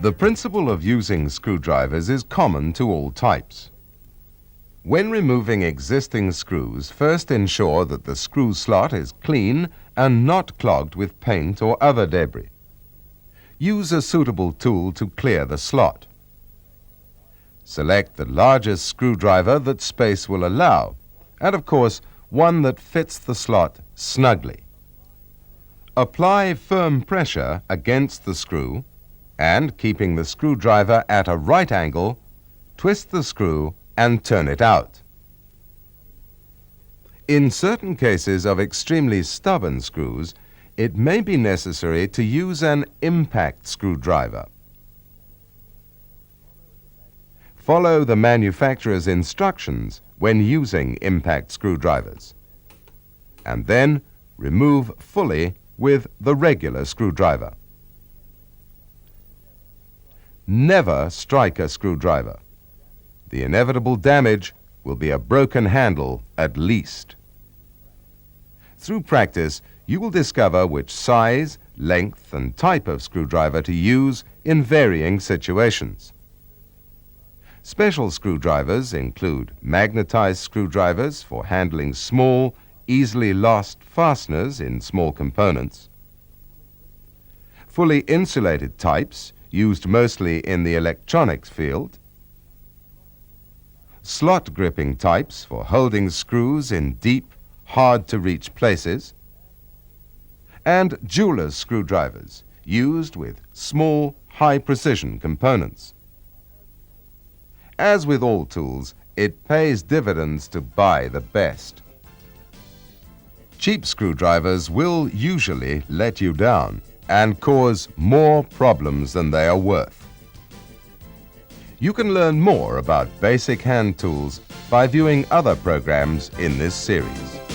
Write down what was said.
The principle of using screwdrivers is common to all types. When removing existing screws, first ensure that the screw slot is clean and not clogged with paint or other debris. Use a suitable tool to clear the slot. Select the largest screwdriver that space will allow, and of course, one that fits the slot snugly. Apply firm pressure against the screw and, keeping the screwdriver at a right angle, twist the screw and turn it out. In certain cases of extremely stubborn screws, it may be necessary to use an impact screwdriver. Follow the manufacturer's instructions when using impact screwdrivers, and then remove fully with the regular screwdriver. Never strike a screwdriver. The inevitable damage will be a broken handle at least. Through practice, you will discover which size, length, and type of screwdriver to use in varying situations. Special screwdrivers include magnetized screwdrivers for handling small, easily lost fasteners in small components, fully insulated types used mostly in the electronics field, slot gripping types for holding screws in deep, hard-to-reach places, and jeweler's screwdrivers used with small, high-precision components. As with all tools, it pays dividends to buy the best. Cheap screwdrivers will usually let you down and cause more problems than they are worth. You can learn more about basic hand tools by viewing other programs in this series.